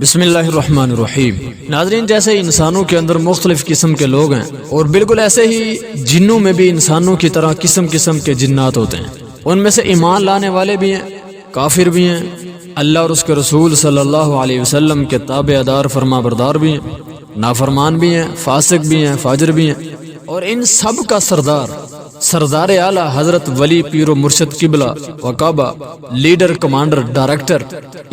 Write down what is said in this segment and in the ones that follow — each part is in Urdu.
بسم اللہ الرحمن الرحیم۔ ناظرین، جیسے انسانوں کے اندر مختلف قسم کے لوگ ہیں اور بالکل ایسے ہی جنوں میں بھی انسانوں کی طرح قسم قسم کے جنات ہوتے ہیں۔ ان میں سے ایمان لانے والے بھی ہیں، کافر بھی ہیں، اللہ اور اس کے رسول صلی اللہ علیہ وسلم کے تابع دار فرما بردار بھی ہیں، نافرمان بھی ہیں، فاسق بھی ہیں، فاجر بھی ہیں، اور ان سب کا سردار اعلیٰ حضرت ولی پیر و مرشد قبلہ و کعبہ، لیڈر، کمانڈر، ڈائریکٹر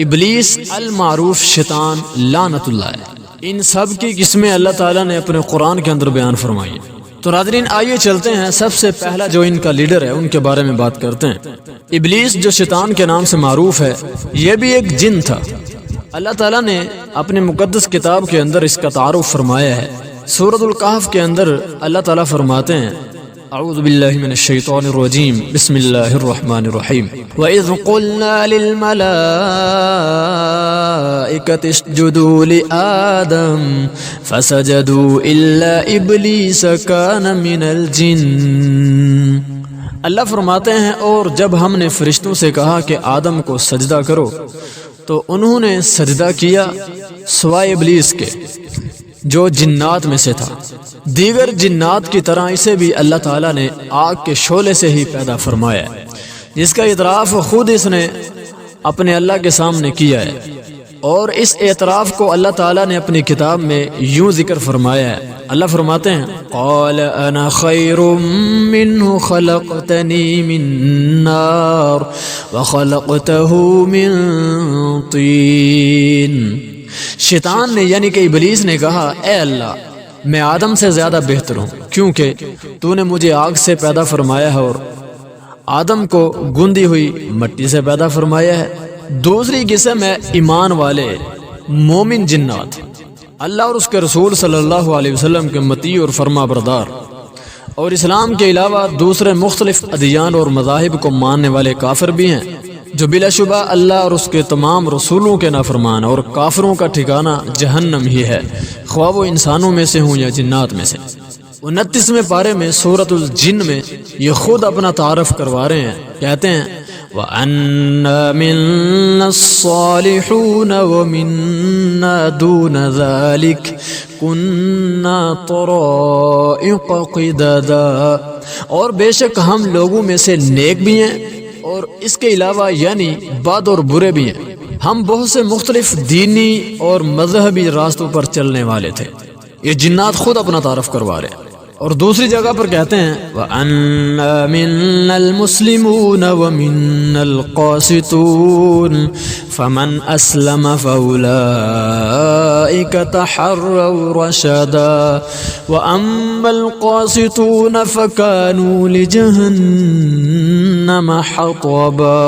ابلیس المعروف شیطان لعنت اللہ ہے۔ ان سب کی قسمیں اللہ تعالیٰ نے اپنے قرآن کے اندر بیان فرمائی ہیں۔ تو ناظرین، آئیے چلتے ہیں، سب سے پہلا جو ان کا لیڈر ہے ان کے بارے میں بات کرتے ہیں۔ ابلیس جو شیطان کے نام سے معروف ہے، یہ بھی ایک جن تھا۔ اللہ تعالیٰ نے اپنے مقدس کتاب کے اندر اس کا تعارف فرمایا ہے۔ سورۃ الکہف کے اندر اللہ تعالیٰ فرماتے ہیں، اعوذ باللہ من الشیطان الرجیم، بسم اللہ الرحمن الرحیم، وَإِذْ قُلْنَا لِلْمَلَائِكَةِ اسْجُدُوا لِآدَمَ فَسَجَدُوا إِلَّا إِبْلِيسَ كَانَ مِنَ الْجِنِّ۔ اللہ فرماتے ہیں، اور جب ہم نے فرشتوں سے کہا کہ آدم کو سجدہ کرو تو انہوں نے سجدہ کیا سوائے ابلیس کے جو جنات میں سے تھا۔ دیگر جنات کی طرح اسے بھی اللہ تعالیٰ نے آگ کے شعلے سے ہی پیدا فرمایا ہے، جس کا اعتراف خود اس نے اپنے اللہ کے سامنے کیا ہے، اور اس اعتراف کو اللہ تعالیٰ نے اپنی کتاب میں یوں ذکر فرمایا ہے۔ اللہ فرماتے ہیں، قال انا خیر منہ خلقتنی من نار وخلقتہ من طین۔ شیطان نے یعنی کہ ابلیس نے کہا، اے اللہ، میں آدم سے زیادہ بہتر ہوں، کیونکہ تو نے مجھے آگ سے پیدا فرمایا ہے اور آدم کو گندی ہوئی مٹی سے پیدا فرمایا ہے۔ دوسری قسم ہے ایمان والے مومن جنات، اللہ اور اس کے رسول صلی اللہ علیہ وسلم کے مطیع اور فرما بردار، اور اسلام کے علاوہ دوسرے مختلف ادیان اور مذاہب کو ماننے والے کافر بھی ہیں، جو بلا شبہ اللہ اور اس کے تمام رسولوں کے نافرمان، اور کافروں کا ٹھکانہ جہنم ہی ہے، خواہ وہ انسانوں میں سے ہوں یا جنات میں سے۔ 29ویں پارے میں سورۃ الجن میں یہ خود اپنا تعارف کروا رہے ہیں، کہتے ہیں، وَأَنَّا مِنَّا الصَّالِحُونَ وَمِنَّا دُونَ ذَلِكَ كُنَّا طَرَائِقَ قِدَدًا۔ اور بے شک ہم لوگوں میں سے نیک بھی ہیں اور اس کے علاوہ یعنی بد اور برے بھی ہیں، ہم بہت سے مختلف دینی اور مذہبی راستوں پر چلنے والے تھے۔ یہ جنات خود اپنا تعارف کروا رہے ہیں۔ اور دوسری جگہ پر کہتے ہیں، وَأَنَّا مِنَّا الْمُسْلِمُونَ وَمِنَّا الْقَاسِطُونَ فَمَنْ أَسْلَمَ فَأُولَئِكَ تَحَرَّوْا رَشَدًا وَأَمَّا الْقَاسِطُونَ فَكَانُوا لِجَهَنَّمَ حَطَبًا۔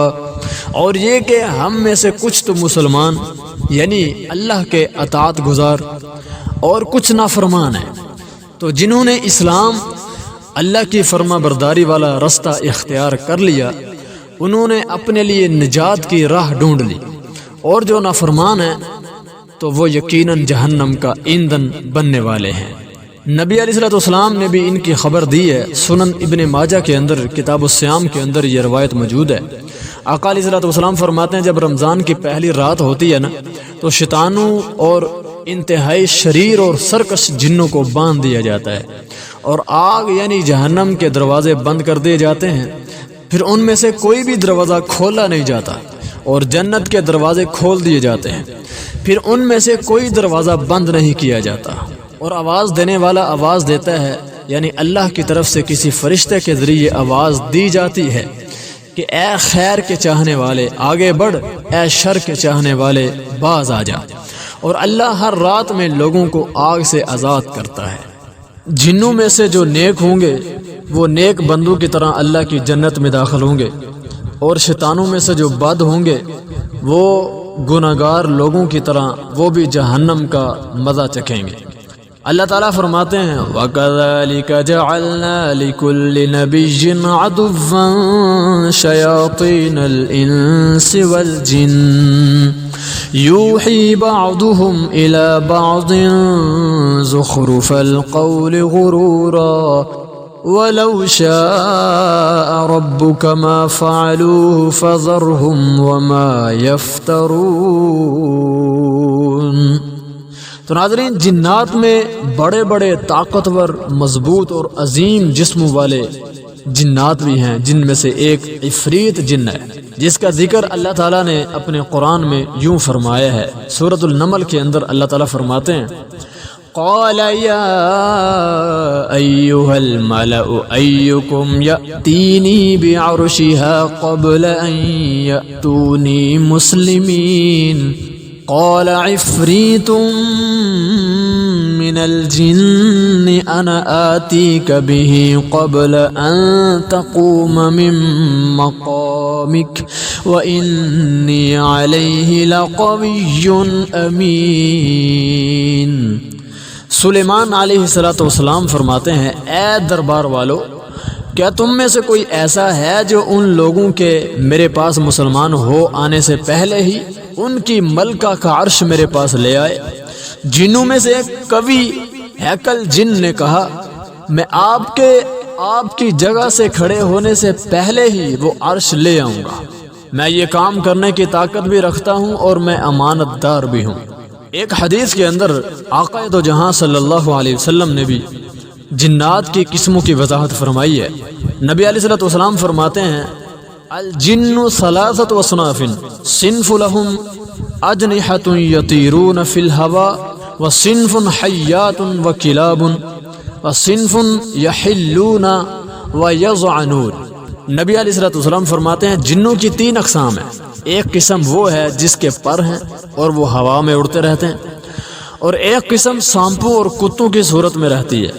اور یہ کہ ہم میں سے کچھ تو مسلمان یعنی اللہ کے اطاعت گزار اور کچھ نافرمان ہیں، تو جنہوں نے اسلام اللہ کی فرما برداری والا رستہ اختیار کر لیا، انہوں نے اپنے لیے نجات کی راہ ڈھونڈ لی، اور جو نافرمان ہیں تو وہ یقیناً جہنم کا ایندھن بننے والے ہیں۔ نبی علیہ السلام نے بھی ان کی خبر دی ہے۔ سنن ابن ماجہ کے اندر کتاب الصیام کے اندر یہ روایت موجود ہے۔ آقا علیہ السلام فرماتے ہیں، جب رمضان کی پہلی رات ہوتی ہے نا، تو شیطانوں اور انتہائی شریر اور سرکش جنوں کو باندھ دیا جاتا ہے، اور آگ یعنی جہنم کے دروازے بند کر دیے جاتے ہیں، پھر ان میں سے کوئی بھی دروازہ کھولا نہیں جاتا، اور جنت کے دروازے کھول دیے جاتے ہیں، پھر ان میں سے کوئی دروازہ بند نہیں کیا جاتا، اور آواز دینے والا آواز دیتا ہے، یعنی اللہ کی طرف سے کسی فرشتے کے ذریعے آواز دی جاتی ہے کہ اے خیر کے چاہنے والے آگے بڑھ، اے شر کے چاہنے والے باز آ جا۔ اور اللہ ہر رات میں لوگوں کو آگ سے آزاد کرتا ہے۔ جنوں میں سے جو نیک ہوں گے وہ نیک بندوں کی طرح اللہ کی جنت میں داخل ہوں گے، اور شیطانوں میں سے جو بد ہوں گے وہ گناہگار لوگوں کی طرح وہ بھی جہنم کا مزہ چکھیں گے۔ اللہ تعالیٰ فرماتے ہیں، وَكَذَلِكَ جَعَلْنَا لِكُلِّ نَبِيٍّ عَدُوًّا شَيَاطِينَ الْإِنسِ وَالْجِنِّ يُوحِي بَعْضُهُمْ إِلَى بَعْضٍ زُخْرُفَ الْقَوْلِ غُرُورًا وَلَوْ شَاءَ رَبُّكَ مَا فَعَلُوهُ فَذَرْهُمْ وَمَا يَفْتَرُونَ۔ تو ناظرین جنات میں بڑے بڑے طاقتور مضبوط اور عظیم جسم والے جنات بھی ہیں، جن میں سے ایک عفریت جن ہے جس کا ذکر اللہ تعالیٰ نے اپنے قرآن میں یوں فرمایا ہے۔ سورۃ النمل کے اندر اللہ تعالیٰ فرماتے ہیں قال یا ایھا الملأ ایکم یأتینی بعرشها قبل ان یأتونی مسلمین قال عفریت من الجن انا آتیک به قبل ان تقوم من مقامک وانی علیہ لقوی امین۔ سلیمان علیہ السلام فرماتے ہیں اے دربار والو، کیا تم میں سے کوئی ایسا ہے جو ان لوگوں کے میرے پاس مسلمان ہو آنے سے پہلے ہی ان کی ملکہ کا عرش میرے پاس لے آئے؟ جنوں میں سے ایک قوی ہیکل جن نے کہا میں آپ کی جگہ سے کھڑے ہونے سے پہلے ہی وہ عرش لے آؤں گا، میں یہ کام کرنے کی طاقت بھی رکھتا ہوں اور میں امانت دار بھی ہوں۔ ایک حدیث کے اندر آقا دو جہاں صلی اللہ علیہ وسلم نے بھی جنات کی قسموں کی وضاحت فرمائی ہے۔ نبی علیہ السلام فرماتے ہیں الجن ثلاثۃ اصناف صنف لهم اجنحۃ یطیرون فی الهواء وصنف حیات وکلاب وصنف یحلون ویضعنون۔ نبی علیہ السلام فرماتے ہیں جنوں کی 3 اقسام ہیں۔ ایک قسم وہ ہے جس کے پر ہیں اور وہ ہوا میں اڑتے رہتے ہیں، اور ایک قسم سانپوں اور کتوں کی صورت میں رہتی ہے،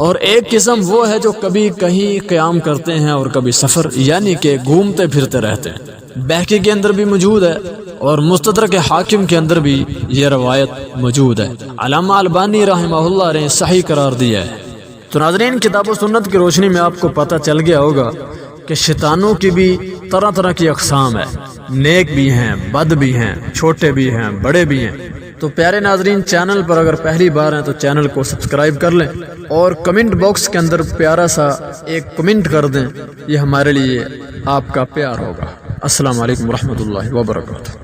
اور ایک قسم وہ ہے جو کبھی کہیں قیام کرتے ہیں اور کبھی سفر، یعنی کہ گھومتے پھرتے رہتے ہیں۔ بہقی کے اندر بھی موجود ہے اور مستدرک حاکم کے اندر بھی یہ روایت موجود ہے۔ علامہ البانی رحمہ اللہ نے صحیح قرار دیا ہے۔ تو ناظرین کتاب و سنت کی روشنی میں آپ کو پتہ چل گیا ہوگا کہ شیطانوں کی بھی طرح طرح کی اقسام ہے، نیک بھی ہیں، بد بھی ہیں، چھوٹے بھی ہیں، بڑے بھی ہیں۔ تو پیارے ناظرین چینل پر اگر پہلی بار ہیں تو چینل کو سبسکرائب کر لیں اور کمنٹ باکس کے اندر پیارا سا ایک کمنٹ کر دیں، یہ ہمارے لیے آپ کا پیار ہوگا۔ السلام علیکم ورحمۃ اللہ وبرکاتہ۔